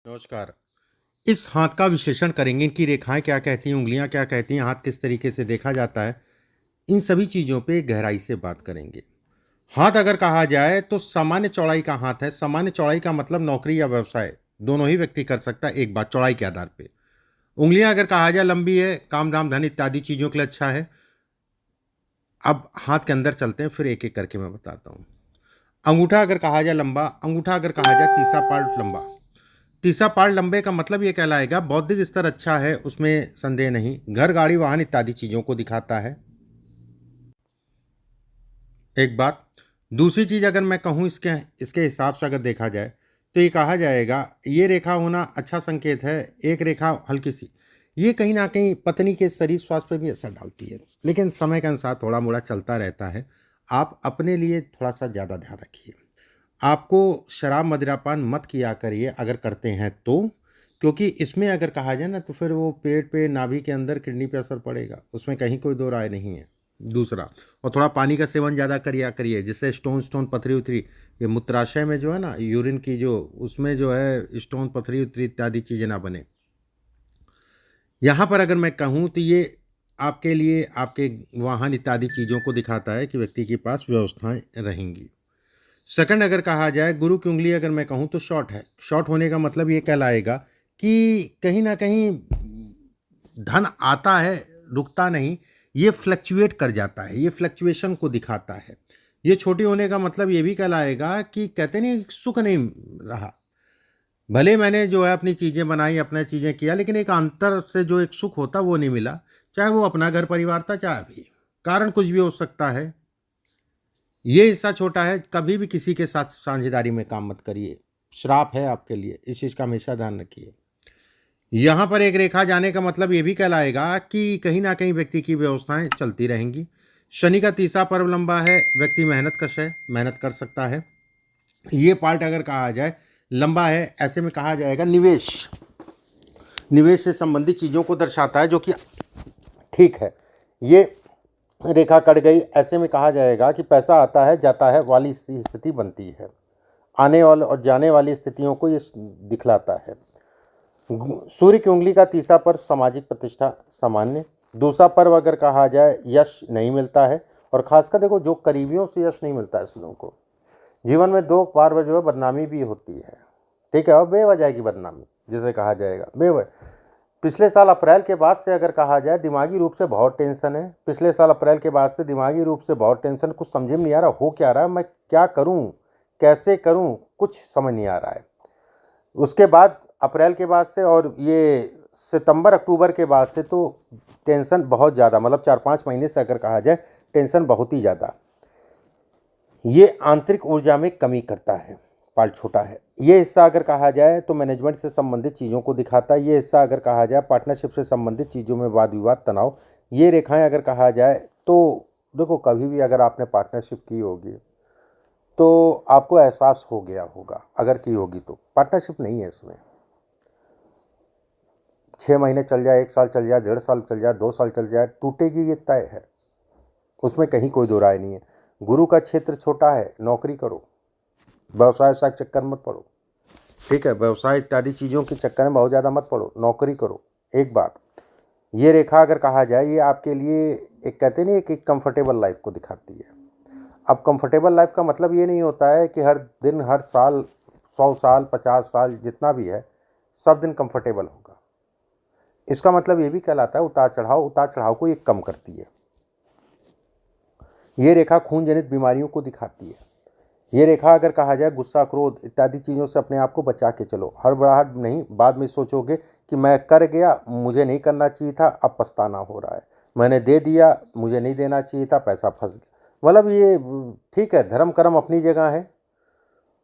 नमस्कार। इस हाथ का विश्लेषण करेंगे, इनकी रेखाएं क्या कहती हैं, उंगलियां क्या कहती हैं, हाथ किस तरीके से देखा जाता है, इन सभी चीज़ों पे गहराई से बात करेंगे। हाथ अगर कहा जाए तो सामान्य चौड़ाई का हाथ है। सामान्य चौड़ाई का मतलब नौकरी या व्यवसाय दोनों ही व्यक्ति कर सकता है, एक बात चौड़ाई के आधार पे। उंगलियां अगर कहा जाए लंबी है, काम धाम धन इत्यादि चीज़ों के लिए अच्छा है। अब हाथ के अंदर चलते हैं, फिर एक एक करके मैं बताता हूँ। अंगूठा अगर कहा जाए लंबा, अंगूठा अगर कहा जाए तीसरा पार्ट लंबा। तीसरा पार्ट लंबे का मतलब ये कहलाएगा बौद्धिक स्तर अच्छा है, उसमें संदेह नहीं। घर गाड़ी वाहन इत्यादि चीज़ों को दिखाता है, एक बात। दूसरी चीज़ अगर मैं कहूँ इसके इसके हिसाब से अगर देखा जाए तो ये कहा जाएगा ये रेखा होना अच्छा संकेत है। एक रेखा हल्की सी, ये कहीं ना कहीं पत्नी के शरीर स्वास्थ्य पर भी असर डालती है, लेकिन समय के अनुसार थोड़ा मोड़ा चलता रहता है। आप अपने लिए थोड़ा सा ज़्यादा ध्यान रखिए। आपको शराब मदिरापान मत किया करिए अगर करते हैं तो, क्योंकि इसमें अगर कहा जाए ना तो फिर वो पेट पे, नाभि के अंदर किडनी पे असर पड़ेगा, उसमें कहीं कोई दो राय नहीं है। दूसरा, और थोड़ा पानी का सेवन ज़्यादा करिए करिए, जिससे स्टोन स्टोन पथरी उथरी, ये मूत्राशय में जो है ना, यूरिन की जो, उसमें जो है स्टोन पथरी उथरी इत्यादि चीज़ें ना बने। यहाँ पर अगर मैं कहूँ तो ये आपके लिए आपके वाहन इत्यादि चीज़ों को दिखाता है कि व्यक्ति के पास व्यवस्थाएं रहेंगी। सेकंड अगर कहा जाए, गुरु की उंगली अगर मैं कहूँ तो शॉर्ट है। शॉर्ट होने का मतलब ये कहलाएगा कि कहीं ना कहीं धन आता है, रुकता नहीं, ये फ्लक्चुएट कर जाता है, ये फ्लक्चुएशन को दिखाता है। ये छोटी होने का मतलब ये भी कहलाएगा कि कहते नहीं सुख नहीं रहा। भले मैंने जो है अपनी चीज़ें बनाई, अपना चीज़ें किया, लेकिन एक अंतर से जो एक सुख होता वो नहीं मिला। चाहे वो अपना घर परिवार था, चाहे भी कारण कुछ भी हो सकता है। ये हिस्सा छोटा है, कभी भी किसी के साथ साझेदारी में काम मत करिए, श्राप है आपके लिए, इस चीज़ का हमेशा ध्यान रखिए। यहाँ पर एक रेखा जाने का मतलब ये भी कहलाएगा कि कहीं ना कहीं व्यक्ति की व्यवस्थाएं चलती रहेंगी। शनि का तीसरा पर्व लंबा है, व्यक्ति मेहनत कश है, मेहनत कर सकता है। ये पार्ट अगर कहा जाए लंबा है, ऐसे में कहा जाएगा निवेश, निवेश से संबंधित चीज़ों को दर्शाता है, जो कि ठीक है। ये रेखा कट गई, ऐसे में कहा जाएगा कि पैसा आता है जाता है वाली स्थिति बनती है। आने वाले और जाने वाली स्थितियों को ये दिखलाता है। सूर्य की उंगली का तीसरा पर्व सामाजिक प्रतिष्ठा सामान्य। दूसरा पर्व अगर कहा जाए यश नहीं मिलता है, और खासकर देखो जो करीबियों से यश नहीं मिलता है, इस लोगों को जीवन में दो बार जो है बदनामी भी होती है, ठीक है, और बेवजह की बदनामी जिसे कहा जाएगा बेवजह। पिछले साल अप्रैल के बाद से अगर कहा जाए दिमागी रूप से बहुत टेंशन है। पिछले साल अप्रैल के बाद से दिमागी रूप से बहुत टेंशन, कुछ समझ में नहीं आ रहा हो क्या रहा है, मैं क्या करूं, कैसे करूं, कुछ समझ नहीं आ रहा है। उसके बाद अप्रैल के बाद से और ये सितंबर अक्टूबर के बाद से तो टेंशन बहुत ज़्यादा, मतलब 4-5 महीने से अगर कहा जाए टेंशन बहुत ही ज़्यादा। ये आंतरिक ऊर्जा में कमी करता है, पार्ट छोटा है। ये हिस्सा अगर कहा जाए तो मैनेजमेंट से संबंधित चीज़ों को दिखाता है। ये हिस्सा अगर कहा जाए पार्टनरशिप से संबंधित चीज़ों में वाद विवाद तनाव। ये रेखाएं अगर कहा जाए तो देखो, कभी भी अगर आपने पार्टनरशिप की होगी तो आपको एहसास हो गया होगा, अगर की होगी तो। पार्टनरशिप नहीं है इसमें, 6 महीने चल जाए, 1 साल चल जाए, 1.5 साल चल जाए, 2 साल चल जाए, टूटेगी ये तय है, उसमें कहीं कोई दो राय नहीं है। गुरु का क्षेत्र छोटा है, नौकरी करो, व्यवसाय के चक्कर मत पड़ो, ठीक है, व्यवसाय इत्यादि चीज़ों के चक्कर में बहुत ज़्यादा मत पड़ो, नौकरी करो। एक बात, ये रेखा अगर कहा जाए ये आपके लिए एक कहते नहीं एक कंफर्टेबल लाइफ को दिखाती है। अब कंफर्टेबल लाइफ का मतलब ये नहीं होता है कि हर दिन, हर साल, 100 साल, 50 साल, जितना भी है सब दिन कंफर्टेबल होगा। इसका मतलब ये भी कहलाता है उतार चढ़ाव, उतार चढ़ाव को ये कम करती है। ये रेखा खून जनित बीमारियों को दिखाती है। ये रेखा अगर कहा जाए गुस्सा, क्रोध इत्यादि चीज़ों से अपने आप को बचा के चलो। हड़बड़ाहट नहीं, बाद में सोचोगे कि मैं कर गया, मुझे नहीं करना चाहिए था, अब पछताना हो रहा है। मैंने दे दिया, मुझे नहीं देना चाहिए था, पैसा फंस गया। मतलब ये ठीक है, धर्म कर्म अपनी जगह है,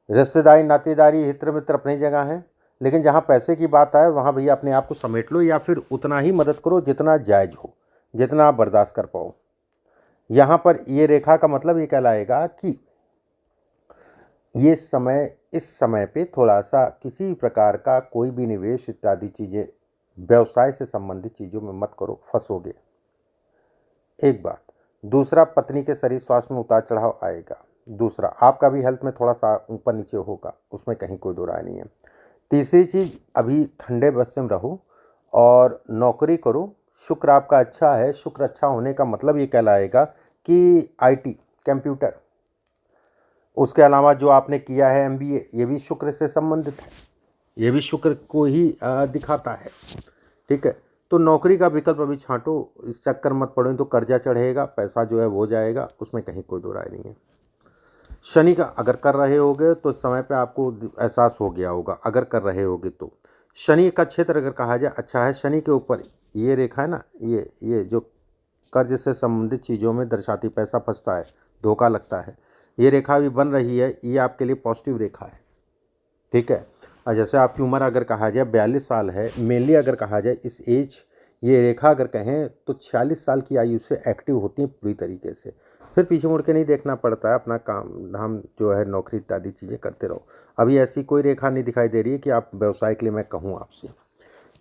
रिश्तेदारी नातेदारी हित्र मित्र अपनी जगह है, लेकिन जहाँ पैसे की बात आए वहाँ भैया अपने आप को समेट लो, या फिर उतना ही मदद करो जितना जायज़ हो, जितना आप बर्दाश्त कर पाओ। यहाँ पर ये रेखा का मतलब ये कहलाएगा कि ये समय, इस समय पे थोड़ा सा किसी प्रकार का कोई भी निवेश इत्यादि चीज़ें, व्यवसाय से संबंधित चीज़ों में मत करो, फंसोगे, एक बात। दूसरा, पत्नी के शरीर स्वास्थ्य में उतार चढ़ाव आएगा। दूसरा, आपका भी हेल्थ में थोड़ा सा ऊपर नीचे होगा, उसमें कहीं कोई दो राय नहीं है। तीसरी चीज़, अभी ठंडे बस्ते में रहो और नौकरी करो। शुक्र आपका अच्छा है। शुक्र अच्छा होने का मतलब ये कहलाएगा कि आईटी, कंप्यूटर, उसके अलावा जो आपने किया है एमबीए, ये भी शुक्र से संबंधित है, ये भी शुक्र को ही दिखाता है। ठीक है, तो नौकरी का विकल्प अभी छांटो, इस चक्कर मत पड़ो, तो कर्जा चढ़ेगा, पैसा जो है वो जाएगा, उसमें कहीं कोई दो राय नहीं है। शनि का अगर कर रहे होगे तो इस समय पे आपको एहसास हो गया होगा, अगर कर रहे होगे तो शनि का क्षेत्र अगर कहा जाए अच्छा है। शनि के ऊपर ये रेखा है ना, ये जो कर्ज से संबंधित चीज़ों में दर्शाती, पैसा फंसता है, धोखा लगता है, ये रेखा भी बन रही है, ये आपके लिए पॉजिटिव रेखा है। ठीक है, और जैसे आपकी उम्र अगर कहा जाए 42 साल है, मेनली अगर कहा जाए इस एज, ये रेखा अगर कहें तो 46 साल की आयु से एक्टिव होती है पूरी तरीके से। फिर पीछे मुड़ के नहीं देखना पड़ता है, अपना काम धाम जो है, नौकरी इत्यादि चीज़ें करते रहो। अभी ऐसी कोई रेखा नहीं दिखाई दे रही है कि आप व्यवसाय के लिए मैं कहूँ आपसे।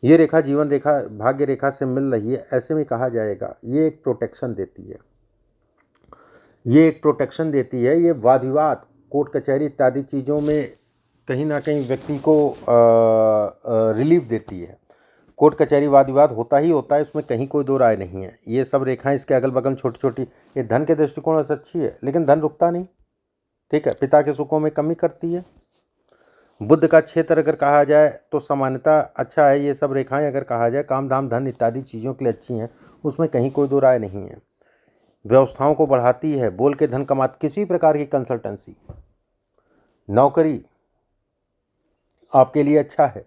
ये रेखा जीवन रेखा, भाग्य रेखा से मिल रही है, ऐसे में कहा जाएगा ये एक प्रोटेक्शन देती है, ये एक प्रोटेक्शन देती है। ये वाद विवाद, कोर्ट कचहरी इत्यादि चीज़ों में कहीं ना कहीं व्यक्ति को रिलीफ देती है। कोर्ट कचहरी वाद विवाद होता ही होता है, इसमें कहीं कोई दो राय नहीं है। ये सब रेखाएं इसके अगल बगल छोटी छोटी, ये धन के दृष्टिकोण से अच्छी है, लेकिन धन रुकता नहीं। ठीक है, पिता के सुखों में कमी करती है। बुद्ध का क्षेत्र अगर कहा जाए तो सामान्यतः अच्छा है। ये सब रेखाएं अगर कहा जाए काम धाम धन इत्यादि चीज़ों के लिए अच्छी हैं, उसमें कहीं कोई दो राय नहीं है। व्यवस्थाओं को बढ़ाती है, बोल के धन कमाती, किसी प्रकार की कंसल्टेंसी, नौकरी आपके लिए अच्छा है।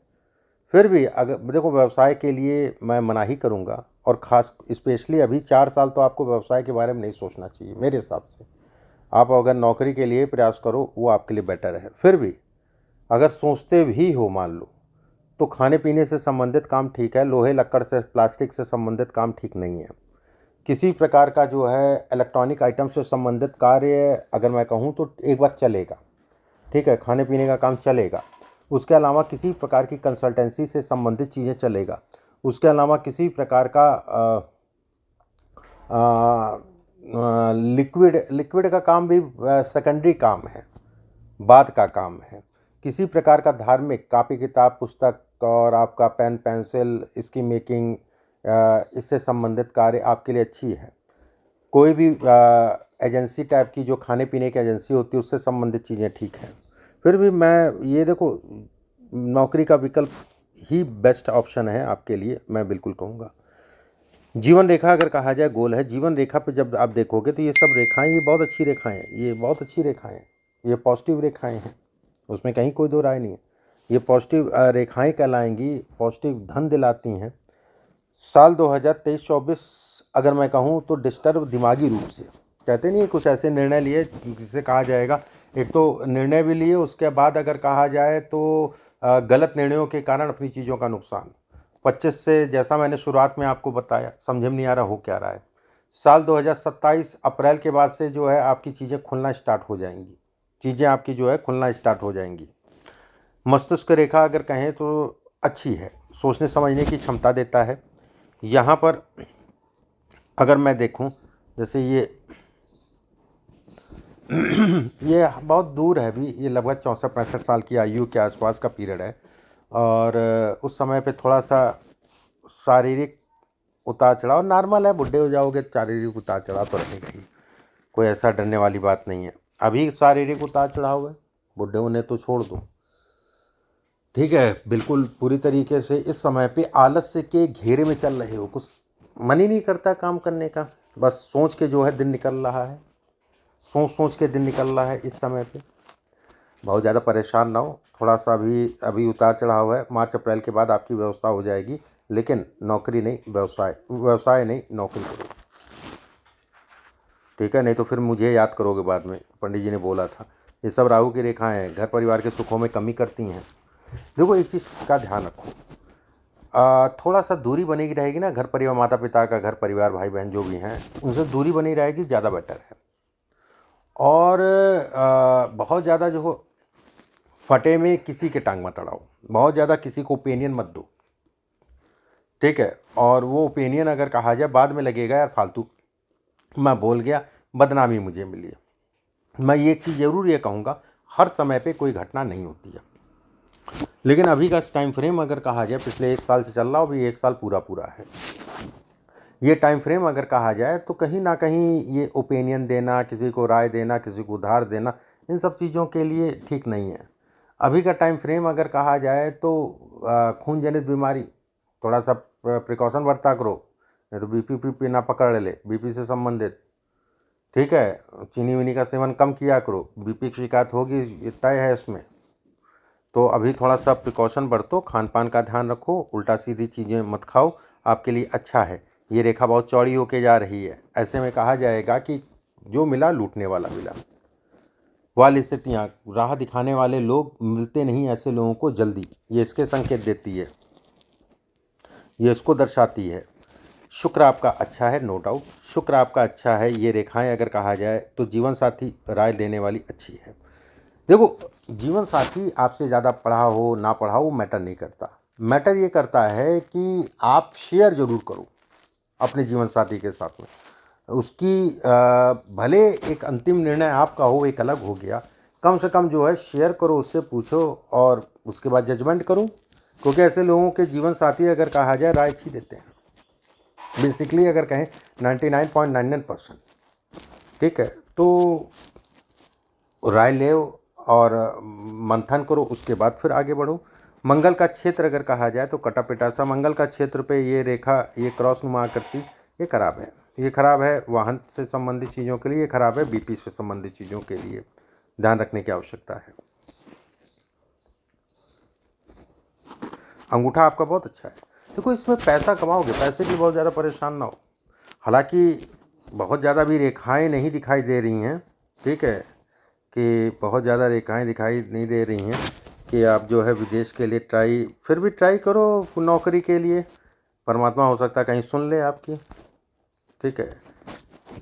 फिर भी अगर देखो, व्यवसाय के लिए मैं मना ही करूंगा, और ख़ास स्पेशली अभी 4 साल तो आपको व्यवसाय के बारे में नहीं सोचना चाहिए मेरे हिसाब से। आप अगर नौकरी के लिए प्रयास करो, वो आपके लिए बेटर है। फिर भी अगर सोचते भी हो, मान लो, तो खाने पीने से संबंधित काम ठीक है, लोहे लक्कड़ से, प्लास्टिक से संबंधित काम ठीक नहीं है। किसी प्रकार का जो है इलेक्ट्रॉनिक आइटम से संबंधित कार्य अगर मैं कहूँ तो एक बार चलेगा। ठीक है, खाने पीने का काम चलेगा। उसके अलावा किसी प्रकार की कंसल्टेंसी से संबंधित चीज़ें चलेगा। उसके अलावा किसी प्रकार का लिक्विड का काम भी सेकेंडरी काम है, बाद का काम है। किसी प्रकार का धार्मिक कापी किताब पुस्तक और आपका पेन पेंसिल, इसकी मेकिंग, इससे संबंधित कार्य आपके लिए अच्छी है। कोई भी एजेंसी टाइप की जो खाने पीने की एजेंसी होती है, उससे संबंधित चीज़ें ठीक हैं। फिर भी मैं ये देखो, नौकरी का विकल्प ही बेस्ट ऑप्शन है आपके लिए, मैं बिल्कुल कहूँगा। जीवन रेखा अगर कहा जाए गोल है, जीवन रेखा पे जब आप देखोगे तो ये सब रेखाएं, ये बहुत अच्छी रेखाएं हैं, ये बहुत अच्छी रेखाएं हैं, ये पॉजिटिव रेखाएं हैं, उसमें कहीं कोई दो राय नहीं है। ये पॉजिटिव रेखाएं कहलाएंगी, पॉजिटिव धन दिलाती हैं। साल 2023-24 अगर मैं कहूँ तो डिस्टर्ब दिमागी रूप से, कहते नहीं, कुछ ऐसे निर्णय लिए जिसे कहा जाएगा, एक तो निर्णय भी लिए, उसके बाद अगर कहा जाए तो गलत निर्णयों के कारण अपनी चीज़ों का नुकसान। 25 से, जैसा मैंने शुरुआत में आपको बताया, समझ में नहीं आ रहा हो क्या रहा है। साल 2027 अप्रैल के बाद से जो है आपकी चीज़ें खुलना स्टार्ट हो जाएंगी, चीज़ें आपकी जो है खुलना स्टार्ट हो जाएंगी। मस्तिष्क रेखा अगर कहें तो अच्छी है, सोचने समझने की क्षमता देता है। यहाँ पर अगर मैं देखूं, जैसे ये ये बहुत दूर है अभी, ये लगभग 64-65 साल की आयु के आसपास का पीरियड है, और उस समय पे थोड़ा सा शारीरिक उतार चढ़ाव नॉर्मल है। बुढ़े हो जाओगे, शारीरिक उतार चढ़ाव तो रहेगा ही, कोई ऐसा डरने वाली बात नहीं है। अभी शारीरिक उतार चढ़ाव है, बुढ़े होने तो छोड़ दो। ठीक है, बिल्कुल पूरी तरीके से इस समय पे आलस्य के घेरे में चल रहे हो, कुछ मन ही नहीं करता काम करने का, बस सोच के जो है दिन निकल रहा है, सोच के दिन निकल रहा है इस समय पे। बहुत ज़्यादा परेशान ना हो, थोड़ा सा अभी उतार चढ़ाव है। मार्च अप्रैल के बाद आपकी व्यवस्था हो जाएगी, लेकिन नौकरी नहीं, व्यवसाय नहीं, नौकरी करो। ठीक है, नहीं तो फिर मुझे याद करोगे बाद में, पंडित जी ने बोला था। ये सब राहु की रेखाएं हैं, घर परिवार के सुखों में कमी करती हैं। देखो, एक चीज़ का ध्यान रखो, थोड़ा सा दूरी बनी रहेगी ना, घर परिवार, माता पिता का घर परिवार, भाई बहन जो भी हैं, उनसे दूरी बनी रहेगी, ज़्यादा बेटर है। और बहुत ज़्यादा जो हो, फटे में किसी के टांग मत अड़ाओ, बहुत ज़्यादा किसी को ओपिनियन मत दो। ठीक है, और वो ओपिनियन अगर कहा जाए बाद में लगेगा यार फालतू मैं बोल गया, बदनामी मुझे मिली है। मैं ये एक चीज़ ज़रूर ये कहूँगा, हर समय पे कोई घटना नहीं होती है। लेकिन अभी का टाइम फ्रेम अगर कहा जाए, पिछले 1 साल से चल रहा हो, अभी 1 साल पूरा है, ये टाइम फ्रेम अगर कहा जाए तो कहीं ना कहीं ये ओपिनियन देना, किसी को राय देना, किसी को उधार देना, इन सब चीज़ों के लिए ठीक नहीं है। अभी का टाइम फ्रेम अगर कहा जाए तो खून जनित बीमारी थोड़ा सा प्रिकॉशन बरता करो, नहीं तो बीपी ना पकड़ ले, बीपी से संबंधित, ठीक है। चीनी वीनी का सेवन कम किया करो, बीपी की शिकायत होगी ये तय है इसमें। तो अभी थोड़ा सा प्रिकॉशन बरतो, खान पान का ध्यान रखो, उल्टा सीधी चीज़ें मत खाओ, आपके लिए अच्छा है। ये रेखा बहुत चौड़ी होके जा रही है, ऐसे में कहा जाएगा कि जो मिला लूटने वाला मिला। वाली स्थितियाँ, राह दिखाने वाले लोग मिलते नहीं ऐसे लोगों को जल्दी, ये इसके संकेत देती है, ये इसको दर्शाती है। शुक्र आपका अच्छा है, नो डाउट शुक्र आपका अच्छा है। ये रेखाएं अगर कहा जाए तो जीवन साथी राय देने वाली अच्छी है। देखो, जीवन साथी आपसे ज़्यादा पढ़ा हो ना पढ़ा हो वो मैटर नहीं करता, मैटर ये करता है कि आप शेयर ज़रूर करो अपने जीवन साथी के साथ में। उसकी भले एक अंतिम निर्णय आपका हो, एक अलग हो गया, कम से कम जो है शेयर करो, उससे पूछो और उसके बाद जजमेंट करो। क्योंकि ऐसे लोगों के जीवन साथी अगर कहा जाए राय अच्छी देते हैं, बेसिकली अगर कहें 99.99%, ठीक है। तो राय ले और मंथन करो, उसके बाद फिर आगे बढ़ो। मंगल का क्षेत्र अगर कहा जाए तो कटा पिटा सा मंगल का क्षेत्र पे ये रेखा, ये क्रॉस नुमा आकृति, ये खराब है, ये खराब है वाहन से संबंधित चीज़ों के लिए, ये खराब है बीपी से संबंधित चीज़ों के लिए, ध्यान रखने की आवश्यकता है। अंगूठा आपका बहुत अच्छा है। देखो, इसमें पैसा कमाओगे, पैसे की बहुत ज़्यादा परेशान ना हो। हालांकि बहुत ज़्यादा भी रेखाएं नहीं दिखाई दे रही हैं, ठीक है, कि बहुत ज़्यादा रेखाएं दिखाई नहीं दे रही हैं कि आप जो है विदेश के लिए फिर भी ट्राई करो नौकरी के लिए। परमात्मा हो सकता है कहीं सुन ले आपकी, ठीक है।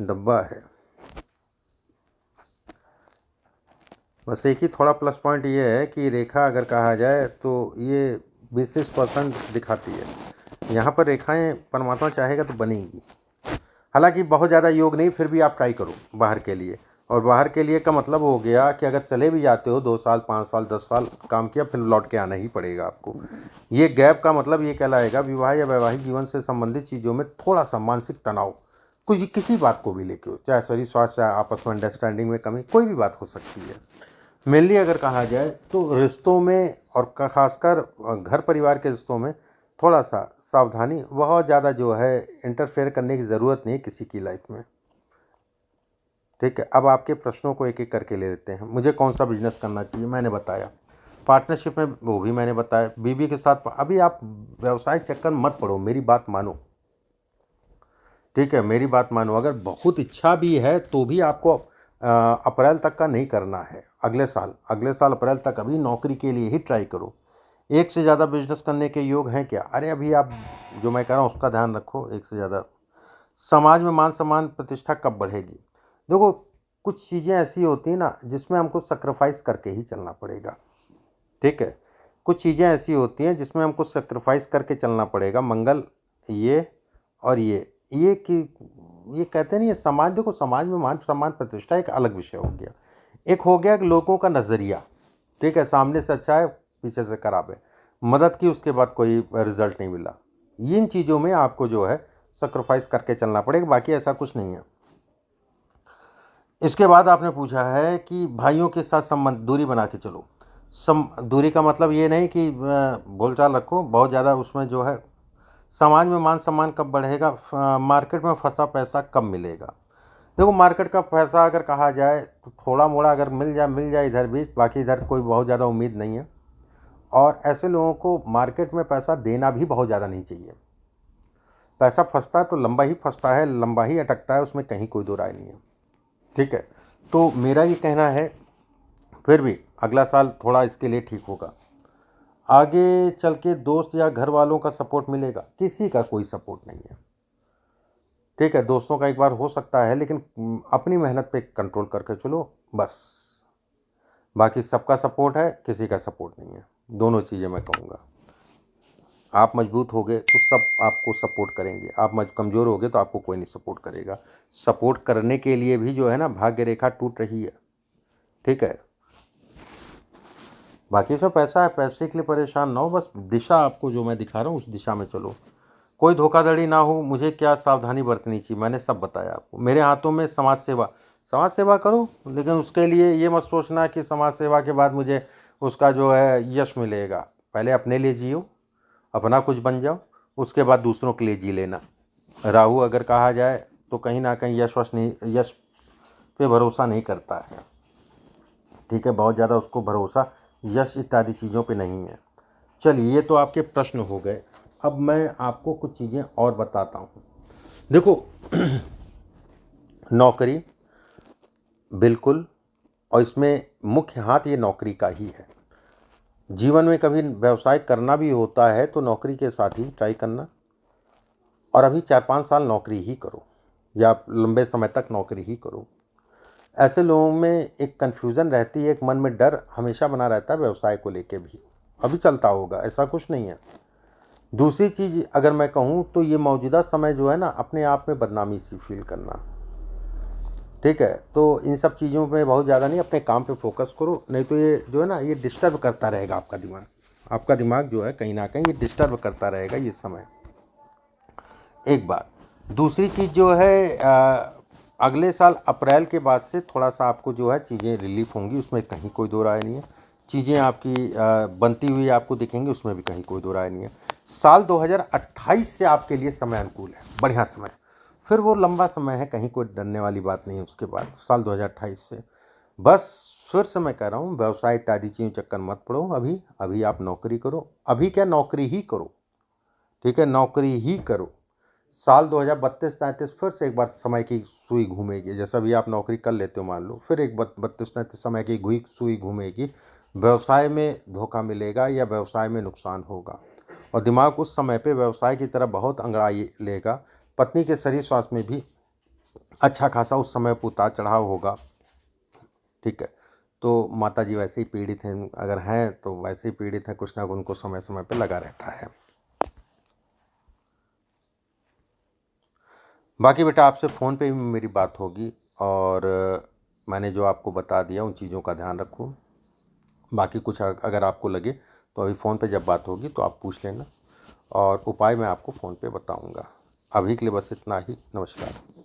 डब्बा है, बस एक ही थोड़ा प्लस पॉइंट ये है कि रेखा अगर कहा जाए तो ये 20% दिखाती है। यहाँ पर रेखाएं परमात्मा चाहेगा तो बनेंगी, हालांकि बहुत ज़्यादा योग नहीं, फिर भी आप ट्राई करो बाहर के लिए। और बाहर के लिए का मतलब हो गया कि अगर चले भी जाते हो 2 साल 5 साल 10 साल काम किया, फिर लौट के आना ही पड़ेगा आपको। ये गैप का मतलब ये कहलाएगा विवाह या वैवाहिक जीवन से संबंधित चीज़ों में थोड़ा सा मानसिक तनाव, कुछ किसी बात को भी लेके हो, चाहे शरीर स्वास्थ्य, आपस में अंडरस्टैंडिंग में कमी, कोई भी बात हो सकती है। मेनली अगर कहा जाए तो रिश्तों में और खासकर घर परिवार के रिश्तों में थोड़ा सा सावधानी, बहुत ज़्यादा जो है इंटरफेयर करने की ज़रूरत नहीं है किसी की लाइफ में, ठीक है। अब आपके प्रश्नों को एक एक करके ले लेते हैं। मुझे कौन सा बिजनेस करना चाहिए, मैंने बताया। पार्टनरशिप में वो भी मैंने बताया। बीवी के साथ अभी आप व्यवसाय चक्कर मत पड़ो, मेरी बात मानो, ठीक है, मेरी बात मानो। अगर बहुत इच्छा भी है तो भी आपको अप्रैल तक का नहीं करना है, अगले साल अप्रैल तक अभी नौकरी के लिए ही ट्राई करो। एक से ज़्यादा बिजनेस करने के योग हैं क्या? अरे अभी आप जो मैं कह रहा हूँ उसका ध्यान रखो, एक से ज़्यादा। समाज में मान सम्मान प्रतिष्ठा कब बढ़ेगी? देखो, कुछ चीज़ें ऐसी होती हैं ना जिसमें हमको सेक्रीफाइस करके ही चलना पड़ेगा, ठीक है। कुछ चीज़ें ऐसी होती हैं जिसमें हमको सेक्रीफाइस करके चलना पड़ेगा। मंगल ये और ये कि ये कहते नहीं है समाज, देखो समाज में मान सम्मान प्रतिष्ठा एक अलग विषय हो गया। एक हो गया कि लोगों का नज़रिया, ठीक है, सामने से अच्छा है पीछे से खराब है, मदद की उसके बाद कोई रिजल्ट नहीं मिला। इन चीज़ों में आपको जो है सेक्रीफाइस करके चलना पड़ेगा, बाकी ऐसा कुछ नहीं है। इसके बाद आपने पूछा है कि भाइयों के साथ संबंध दूरी बना के चलो। दूरी का मतलब ये नहीं कि बोलचाल रखो बहुत ज़्यादा, उसमें जो है समाज में मान सम्मान कब बढ़ेगा, मार्केट में फंसा पैसा कब मिलेगा। देखो, मार्केट का पैसा अगर कहा जाए तो थोड़ा मोड़ा अगर मिल जाए इधर भी, बाकी इधर कोई बहुत ज़्यादा उम्मीद नहीं है। और ऐसे लोगों को मार्केट में पैसा देना भी बहुत ज़्यादा नहीं चाहिए। पैसा फंसता है तो लंबा ही फंसता है, लंबा ही अटकता है, उसमें कहीं कोई दो राय नहीं है, ठीक है। तो मेरा ये कहना है फिर भी अगला साल थोड़ा इसके लिए ठीक होगा। आगे चल के दोस्त या घर वालों का सपोर्ट मिलेगा, किसी का कोई सपोर्ट नहीं है, ठीक है। दोस्तों का एक बार हो सकता है, लेकिन अपनी मेहनत पे कंट्रोल करके चलो बस। बाकी सबका सपोर्ट है, किसी का सपोर्ट नहीं है, दोनों चीज़ें मैं कहूँगा। आप मजबूत हो गए तो सब आपको सपोर्ट करेंगे, आप कमज़ोर हो गए तो आपको कोई नहीं सपोर्ट करेगा। सपोर्ट करने के लिए भी जो है ना भाग्य रेखा टूट रही है, ठीक है। बाकी सब पैसा है, पैसे के लिए परेशान ना हो, बस दिशा आपको जो मैं दिखा रहा हूँ उस दिशा में चलो। कोई धोखाधड़ी ना हो, मुझे क्या सावधानी बरतनी चाहिए मैंने सब बताया आपको। मेरे हाथों में समाज सेवा, समाज सेवा करो, लेकिन उसके लिए ये मत सोचना कि समाज सेवा के बाद मुझे उसका जो है यश मिलेगा। पहले अपने लिए जियो, अपना कुछ बन जाओ, उसके बाद दूसरों के लिए जी लेना। राहु अगर कहा जाए तो कहीं ना कहीं यश पे भरोसा नहीं करता है, ठीक है, बहुत ज़्यादा उसको भरोसा यश इत्यादि चीज़ों पे नहीं है। चलिए, ये तो आपके प्रश्न हो गए। अब मैं आपको कुछ चीज़ें और बताता हूँ। देखो, नौकरी बिल्कुल, और इसमें मुख्य हाथ ये नौकरी का ही है। जीवन में कभी व्यवसाय करना भी होता है तो नौकरी के साथ ही ट्राई करना, और अभी 4-5 साल नौकरी ही करो या लंबे समय तक नौकरी ही करो। ऐसे लोगों में एक कन्फ्यूज़न रहती है, एक मन में डर हमेशा बना रहता है व्यवसाय को लेके भी। अभी चलता होगा, ऐसा कुछ नहीं है। दूसरी चीज़ अगर मैं कहूँ तो ये मौजूदा समय जो है ना, अपने आप में बदनामी सी फील करना, ठीक है। तो इन सब चीज़ों पे बहुत ज़्यादा नहीं, अपने काम पे फोकस करो, नहीं तो ये जो है ना ये डिस्टर्ब करता रहेगा आपका दिमाग। आपका दिमाग जो है कहीं ना कहीं ये डिस्टर्ब करता रहेगा ये समय। एक बात। दूसरी चीज़ जो है अगले साल अप्रैल के बाद से थोड़ा सा आपको जो है चीज़ें रिलीफ होंगी, उसमें कहीं कोई दो राय नहीं है। चीज़ें आपकी बनती हुई आपको दिखेंगी, उसमें भी कहीं कोई दो राय नहीं है। साल 2028 से आपके लिए समय अनुकूल है, बढ़िया समय। फिर वो लंबा समय है, कहीं कोई डरने वाली बात नहीं है उसके बाद साल 2028 से। बस फिर से मैं कह रहा हूँ, व्यवसाय इत्यादि चीज़ों चक्कर मत पड़ो। अभी अभी आप नौकरी करो, अभी क्या, नौकरी ही करो, ठीक है, नौकरी ही करो। साल 2032-33 फिर से एक बार समय की सुई घूमेगी। जैसा भी आप नौकरी कर लेते हो मान लो, फिर एक 32-33 समय की सुई घूमेगी। व्यवसाय में धोखा मिलेगा या व्यवसाय में नुकसान होगा, और दिमाग उस समय पे व्यवसाय की तरफ बहुत अंगड़ाई लेगा। पत्नी के शरीर स्वास्थ्य में भी अच्छा खासा उस समय पर उतार चढ़ाव होगा, ठीक है। तो माता जी वैसे ही पीड़ित हैं, अगर हैं तो वैसे ही पीड़ित हैं, कुछ ना कुछ उनको समय समय पर लगा रहता है। बाकी बेटा आपसे फ़ोन पे भी मेरी बात होगी, और मैंने जो आपको बता दिया उन चीज़ों का ध्यान रखो। बाकी कुछ अगर आपको लगे तो अभी फ़ोन पे जब बात होगी तो आप पूछ लेना, और उपाय मैं आपको फ़ोन पे बताऊंगा। अभी के लिए बस इतना ही। नमस्कार।